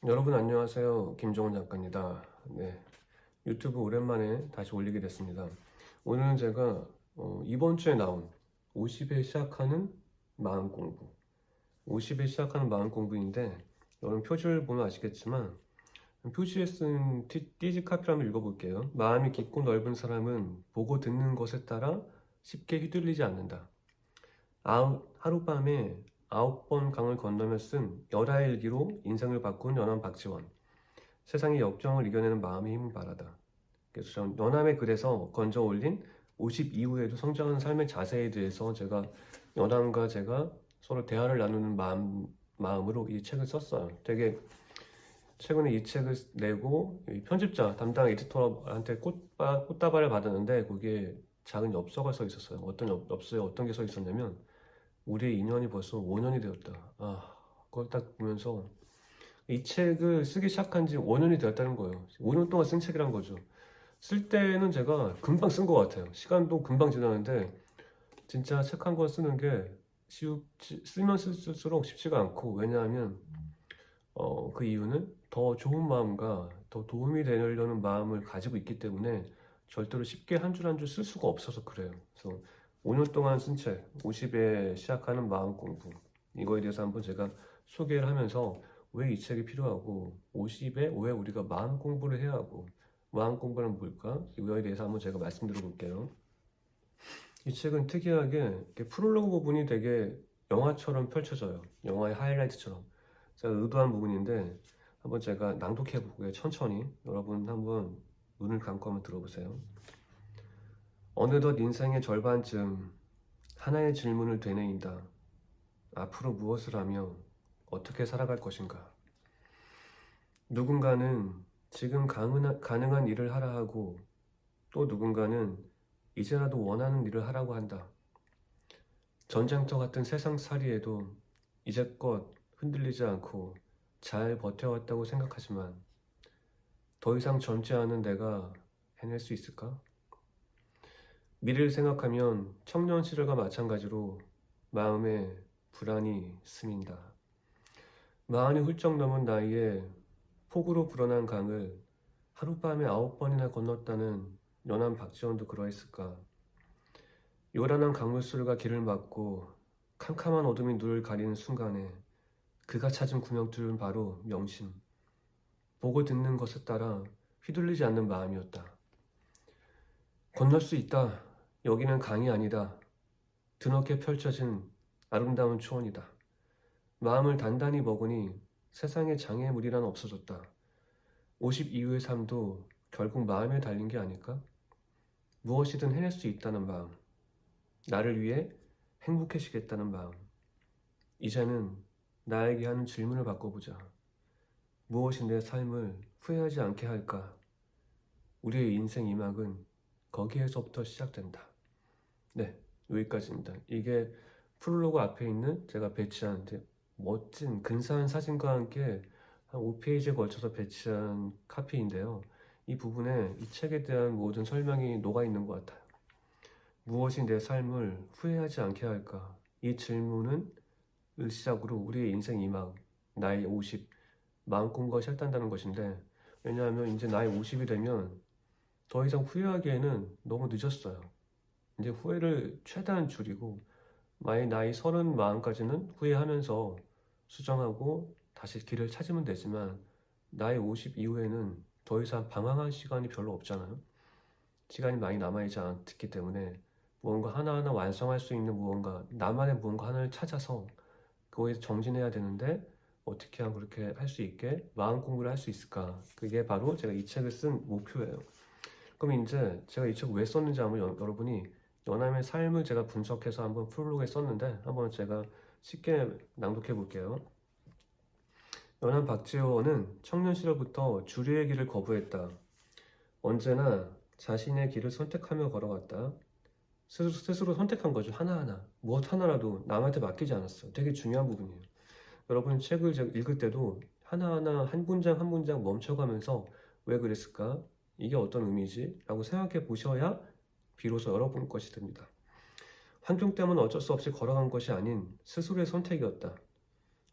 여러분 안녕하세요. 김종훈 작가입니다. 네, 유튜브 오랜만에 다시 올리게 됐습니다. 오늘은 제가 이번 주에 나온 50에 시작하는 마음 공부 50에 시작하는 마음 공부인데, 여러분 표지를 보면 아시겠지만 표지에 쓴 띠지 카피를 한번 읽어볼게요. 마음이 깊고 넓은 사람은 보고 듣는 것에 따라 쉽게 휘둘리지 않는다. 하룻밤에 9번 강을 건너며 쓴 열하일기로 인생을 바꾼 연암 박지원. 세상의 역경을 이겨내는 마음의 힘을 바라다. 그래서 전 연암의 글에서 건져 올린 50 이후에도 성장하는 삶의 자세에 대해서 연암과 제가 서로 대화를 나누는 마음으로 이 책을 썼어요. 되게 최근에 이 책을 내고 이 편집자 담당 에디터한테 꽃다발을 받았는데, 거기에 작은 엽서가 써 있었어요. 엽서에 어떤 게 써 있었냐면, 우리의 인연이 벌써 5년이 되었다. 그걸 딱 보면서 이 책을 쓰기 시작한 지 5년이 되었다는 거예요. 5년 동안 쓴 책이란 거죠. 쓸 때는 제가 금방 쓴 것 같아요. 시간도 금방 지나는데, 진짜 책 한 권 쓰는 게 쓰면 쓸수록 쉽지가 않고, 왜냐하면 그 이유는 더 좋은 마음과 더 도움이 되려는 마음을 가지고 있기 때문에 절대로 쉽게 한 줄 한 줄 쓸 수가 없어서 그래요. 그래서 5년 동안 쓴 책, 50에 시작하는 마음 공부, 이거에 대해서 한번 제가 소개를 하면서 왜 이 책이 필요하고, 50에 왜 우리가 마음 공부를 해야 하고, 마음 공부는 뭘까? 이거에 대해서 한번 제가 말씀드려 볼게요. 이 책은 특이하게 이렇게 프롤로그 부분이 되게 영화처럼 펼쳐져요. 영화의 하이라이트처럼. 제가 의도한 부분인데, 한번 제가 낭독해 볼게요. 천천히. 여러분 한번 눈을 감고 한번 들어보세요. 어느덧 인생의 절반쯤 하나의 질문을 되뇌인다. 앞으로 무엇을 하며 어떻게 살아갈 것인가? 누군가는 지금 가능한 일을 하라 하고, 또 누군가는 이제라도 원하는 일을 하라고 한다. 전쟁터 같은 세상살이에도 이제껏 흔들리지 않고 잘 버텨왔다고 생각하지만, 더 이상 젊지 않은 내가 해낼 수 있을까? 미래를 생각하면 청년 시절과 마찬가지로 마음에 불안이 스민다. 마흔이 훌쩍 넘은 나이에 폭우로 불어난 강을 하룻밤에 9번이나 건넜다는 연암 박지원도 그러했을까? 요란한 강물소리가 길을 막고 캄캄한 어둠이 눈을 가리는 순간에 그가 찾은 구명줄은 바로 명심. 보고 듣는 것에 따라 휘둘리지 않는 마음이었다. 건널 수 있다. 여기는 강이 아니다. 드넓게 펼쳐진 아름다운 초원이다. 마음을 단단히 먹으니 세상에 장애물이란 없어졌다. 50 이후의 삶도 결국 마음에 달린 게 아닐까? 무엇이든 해낼 수 있다는 마음. 나를 위해 행복해지겠다는 마음. 이제는 나에게 하는 질문을 바꿔보자. 무엇이 내 삶을 후회하지 않게 할까? 우리의 인생 2막은 거기에서부터 시작된다. 네, 여기까지입니다. 이게 프롤로그 앞에 있는 제가 배치한 멋진 근사한 사진과 함께 한 5페이지에 걸쳐서 배치한 카피인데요. 이 부분에 이 책에 대한 모든 설명이 녹아 있는 것 같아요. 무엇이 내 삶을 후회하지 않게 할까? 이 질문은 시작으로 우리의 인생 2막, 나이 50, 마음공부가 시작된다는 것인데, 왜냐하면 이제 나이 50이 되면 더 이상 후회하기에는 너무 늦었어요. 이제 후회를 최대한 줄이고, 나이 30 마음까지는 후회하면서 수정하고 다시 길을 찾으면 되지만, 나이 50 이후에는 더 이상 방황할 시간이 별로 없잖아요. 시간이 많이 남아있지 않기 때문에 무언가 하나하나 완성할 수 있는 무언가, 나만의 무언가 하나를 찾아서 그거에 정진해야 되는데, 어떻게 하면 그렇게 할 수 있게 마음 공부를 할 수 있을까? 그게 바로 제가 이 책을 쓴 목표예요. 그럼 이제 제가 이 책 왜 썼는지 한번 여러분이, 연암의 삶을 제가 분석해서 한번 프롤로그에 썼는데, 한번 제가 쉽게 낭독해 볼게요. 연암 박지원은 청년 시절부터 주류의 길을 거부했다. 언제나 자신의 길을 선택하며 걸어갔다. 스스로 선택한 거죠. 하나하나. 무엇 하나라도 남한테 맡기지 않았어요. 되게 중요한 부분이에요. 여러분 책을 읽을 때도 하나하나 한 문장 한 문장 멈춰가면서 왜 그랬을까? 이게 어떤 의미지? 라고 생각해 보셔야 비로소 여러분 것이 됩니다. 환경 때문에 어쩔 수 없이 걸어간 것이 아닌 스스로의 선택이었다.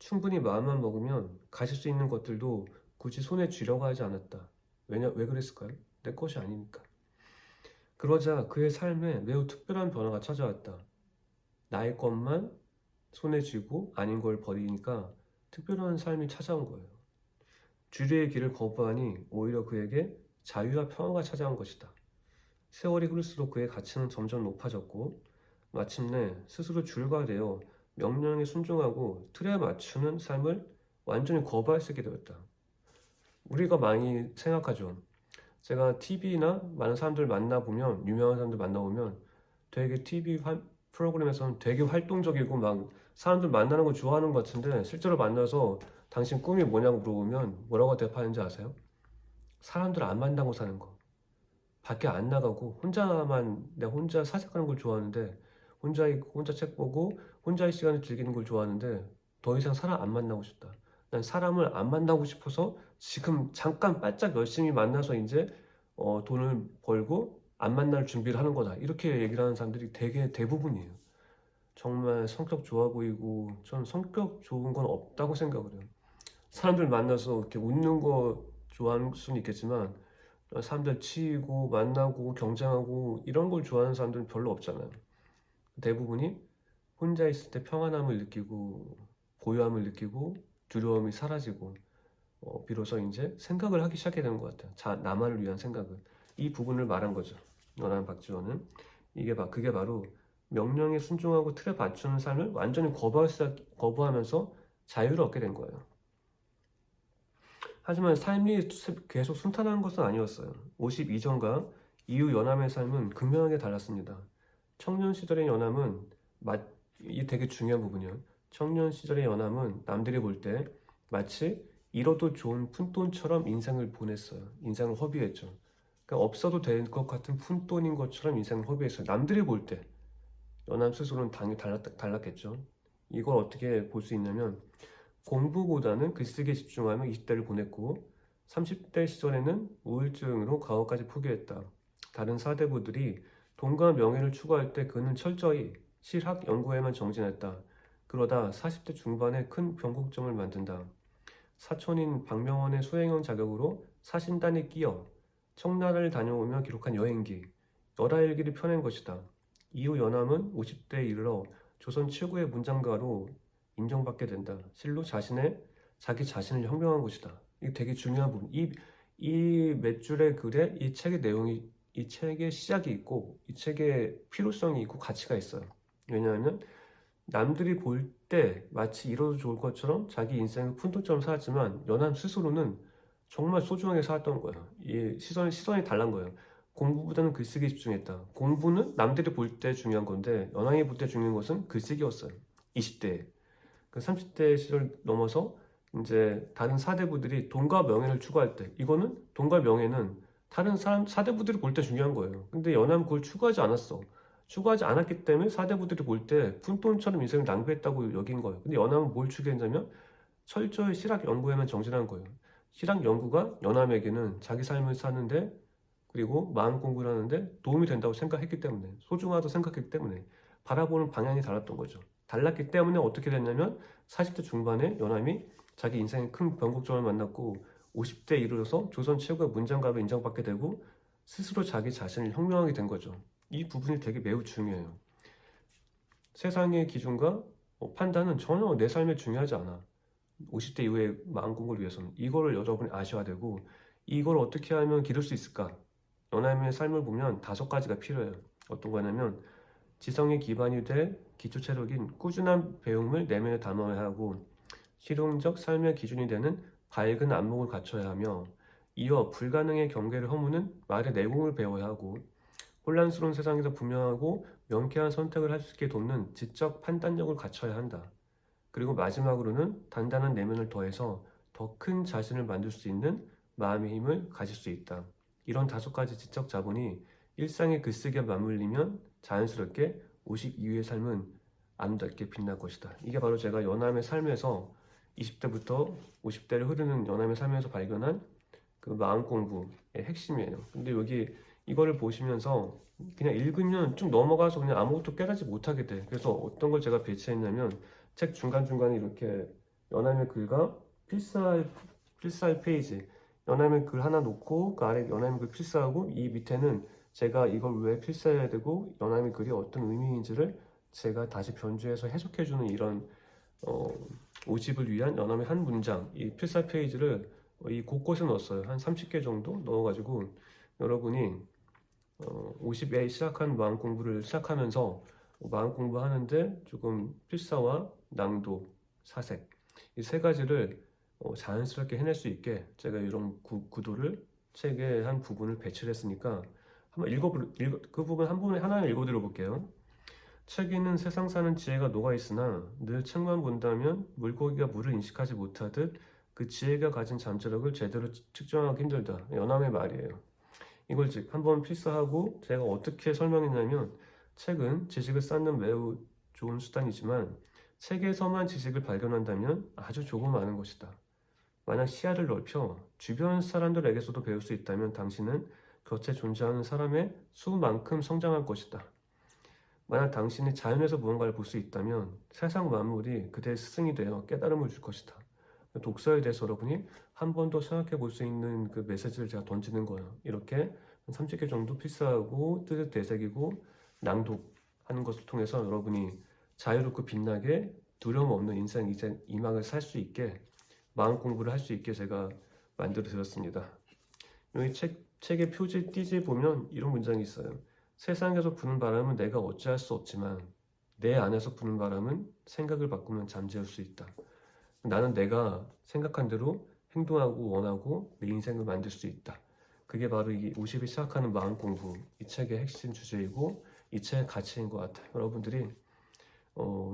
충분히 마음만 먹으면 가질 수 있는 것들도 굳이 손에 쥐려고 하지 않았다. 왜 그랬을까요? 내 것이 아니니까. 그러자 그의 삶에 매우 특별한 변화가 찾아왔다. 나의 것만 손에 쥐고 아닌 걸 버리니까 특별한 삶이 찾아온 거예요. 주류의 길을 거부하니 오히려 그에게 자유와 평화가 찾아온 것이다. 세월이 흐를수록 그의 가치는 점점 높아졌고 마침내 스스로 주류가 되어 명령에 순종하고 틀에 맞추는 삶을 완전히 거부할 수 있게 되었다. 우리가 많이 생각하죠. 제가 TV나 많은 사람들 만나보면, 유명한 사람들 만나보면 되게 TV 프로그램에서는 되게 활동적이고 막 사람들 만나는 거 좋아하는 것 같은데 실제로 만나서 당신 꿈이 뭐냐고 물어보면 뭐라고 대답하는지 아세요? 사람들 안 만나고 사는 거. 밖에 안 나가고 내가 혼자 사색하는 걸 좋아하는데 혼자 있고 혼자 책 보고 혼자의 시간을 즐기는 걸 좋아하는데 더 이상 사람 안 만나고 싶다. 난 사람을 안 만나고 싶어서 지금 잠깐 바짝 열심히 만나서 이제 돈을 벌고 안 만날 준비를 하는 거다. 이렇게 얘기를 하는 사람들이 되게 대부분이에요. 정말 성격 좋아 보이고 저는 성격 좋은 건 없다고 생각을 해요. 사람들 만나서 이렇게 웃는 거 좋아하는 수는 있겠지만 사람들 치이고 만나고 경쟁하고 이런 걸 좋아하는 사람들은 별로 없잖아요. 대부분이 혼자 있을 때 평안함을 느끼고 고요함을 느끼고 두려움이 사라지고 비로소 이제 생각을 하기 시작하게 되는 것 같아요. 나만을 위한 생각을. 이 부분을 말한 거죠. 너랑 박지원은 그게 바로 명령에 순종하고 틀에 맞추는 삶을 완전히 거부하면서 자유를 얻게 된 거예요. 하지만 삶이 계속 순탄한 것은 아니었어요. 52전과 이후 연함의 삶은 극명하게 달랐습니다. 청년 시절의 연함은 이게 되게 중요한 부분이에요. 청년 시절의 연함은 남들이 볼 때 마치 잃어도 좋은 푼돈처럼 인생을 보냈어요. 인생을 허비했죠. 그러니까 없어도 될 것 같은 푼돈인 것처럼 인생을 허비했어요. 남들이 볼 때 연함 스스로는 당연히 달랐겠죠. 이걸 어떻게 볼 수 있냐면 공부보다는 글쓰기에 집중하며 20대를 보냈고 30대 시절에는 우울증으로 과거까지 포기했다. 다른 사대부들이 돈과 명예를 추구할 때 그는 철저히 실학 연구에만 정진했다. 그러다 40대 중반에 큰 변곡점을 만든다. 사촌인 박명원의 수행원 자격으로 사신단에 끼어 청나라를 다녀오며 기록한 여행기, 열하일기를 펴낸 것이다. 이후 연함은 50대에 이르러 조선 최고의 문장가로 인정받게 된다. 실로 자기 자신을 혁명한 것이다. 이게 되게 중요한 부분. 이 몇 줄의 글에 이 책의 내용이, 이 책의 시작이 있고, 이 책의 필요성이 있고 가치가 있어요. 왜냐하면 남들이 볼 때 마치 이뤄도 좋을 것처럼 자기 인생을 푼돈처럼 살았지만 연함 스스로는 정말 소중하게 살았던 거예요. 이 시선이 달란 거예요. 공부보다는 글쓰기에 집중했다. 공부는 남들이 볼 때 중요한 건데 연함이 볼 때 중요한 것은 글쓰기였어요. 20대에. 그 30대 시절 넘어서 이제 다른 사대부들이 돈과 명예를 추구할 때 이거는 돈과 명예는 다른 사대부들이 볼 때 중요한 거예요. 근데 연합은 그걸 추구하지 않았기 때문에 사대부들이 볼 때 푼돈처럼 인생을 낭비했다고 여긴 거예요. 근데 연합은 뭘 추구했냐면 철저히 실학 연구에만 정진한 거예요. 실학 연구가 연합에게는 자기 삶을 사는데 그리고 마음 공부를 하는데 도움이 된다고 생각했기 때문에 소중하다고 생각했기 때문에 바라보는 방향이 달랐던 거죠. 달랐기 때문에 어떻게 됐냐면 40대 중반에 연함이 자기 인생의 큰 변곡점을 만났고 50대에 이르러서 조선 최고의 문장가로 인정받게 되고 스스로 자기 자신을 혁명하게 된 거죠. 이 부분이 되게 매우 중요해요. 세상의 기준과 판단은 전혀 내 삶에 중요하지 않아. 50대 이후의 마음 공부를 위해서는 이거를 여러분이 아셔야 되고 이걸 어떻게 하면 기를 수 있을까? 연함의 삶을 보면 5가지가 필요해요. 어떤 거냐면 지성의 기반이 될 기초체력인 꾸준한 배움을 내면에 담아야 하고 실용적 삶의 기준이 되는 밝은 안목을 갖춰야 하며 이어 불가능의 경계를 허무는 말의 내공을 배워야 하고 혼란스러운 세상에서 분명하고 명쾌한 선택을 할 수 있게 돕는 지적 판단력을 갖춰야 한다. 그리고 마지막으로는 단단한 내면을 더해서 더 큰 자신을 만들 수 있는 마음의 힘을 가질 수 있다. 이런 5가지 지적 자본이 일상의 글쓰기와 맞물리면 자연스럽게 50 이후의 삶은 아름답게 빛날 것이다. 이게 바로 제가 연함의 삶에서 20대부터 50대를 흐르는 연함의 삶에서 발견한 그 마음 공부의 핵심이에요. 근데 여기 이거를 보시면서 그냥 읽으면 쭉 넘어가서 그냥 아무것도 깨닫지 못하게 돼. 그래서 어떤 걸 제가 배치했냐면 책 중간중간에 이렇게 연암의 글과 필사할 페이지, 연암의 글 하나 놓고 그 아래 연암의 글 필사하고 이 밑에는 제가 이걸 왜 필사해야 되고 연암의 글이 어떤 의미인지를 제가 다시 변주해서 해석해주는 이런 5집을 위한 연암의 한 문장, 이 필사 페이지를 이 곳곳에 넣었어요. 한 30개 정도 넣어가지고 여러분이 50에 시작한 마음 공부를 시작하면서 마음 공부하는데 조금 필사와 낭독, 사색 이 세 가지를 자연스럽게 해낼 수 있게 제가 이런 구도를 책의 한 부분을 배치를 했으니까 한번 그 부분 한 부분에 하나 읽어드려 볼게요. 책에는 세상 사는 지혜가 녹아있으나 늘 책만 본다면 물고기가 물을 인식하지 못하듯 그 지혜가 가진 잠재력을 제대로 측정하기 힘들다. 연암의 말이에요. 이걸 즉 한번 필사하고 제가 어떻게 설명했냐면 책은 지식을 쌓는 매우 좋은 수단이지만 책에서만 지식을 발견한다면 아주 조금 아는 것이다. 만약 시야를 넓혀 주변 사람들에게서도 배울 수 있다면 당신은 곁에 존재하는 사람의 수만큼 성장할 것이다. 만약 당신이 자연에서 무언가를 볼 수 있다면 세상 만물이 그대의 스승이 되어 깨달음을 줄 것이다. 독서에 대해서 여러분이 한 번 더 생각해 볼 수 있는 그 메시지를 제가 던지는 거예요. 이렇게 30개 정도 필사하고 뜻을 되새기고 낭독하는 것을 통해서 여러분이 자유롭고 빛나게 두려움 없는 인생 이막을 살 수 있게 마음 공부를 할 수 있게 제가 만들어 드렸습니다. 여기 책의 표지 띠지 보면 이런 문장이 있어요. 세상에서 부는 바람은 내가 어찌할 수 없지만 내 안에서 부는 바람은 생각을 바꾸면 잠재울 수 있다. 나는 내가 생각한 대로 행동하고 원하고 내 인생을 만들 수 있다. 그게 바로 이 50이 시작하는 마음 공부, 이 책의 핵심 주제이고 이 책의 가치인 것 같아요. 여러분들이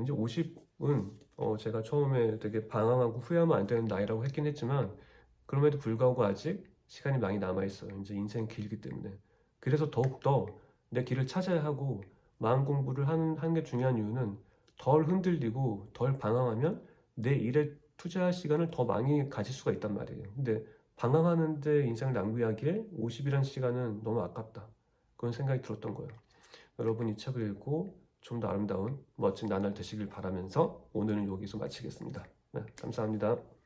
이제 50은 제가 처음에 되게 방황하고 후회하면 안 되는 나이라고 했긴 했지만 그럼에도 불구하고 아직 시간이 많이 남아있어요. 이제 인생이 길기 때문에. 그래서 더욱더 내 길을 찾아야 하고 마음 공부를 하는 게 중요한 이유는 덜 흔들리고 덜 방황하면 내 일에 투자할 시간을 더 많이 가질 수가 있단 말이에요. 근데 방황하는데 인생을 낭비하기에 50이라는 시간은 너무 아깝다. 그런 생각이 들었던 거예요. 여러분 이 책을 읽고 좀 더 아름다운 멋진 나날 되시길 바라면서 오늘은 여기서 마치겠습니다. 네, 감사합니다.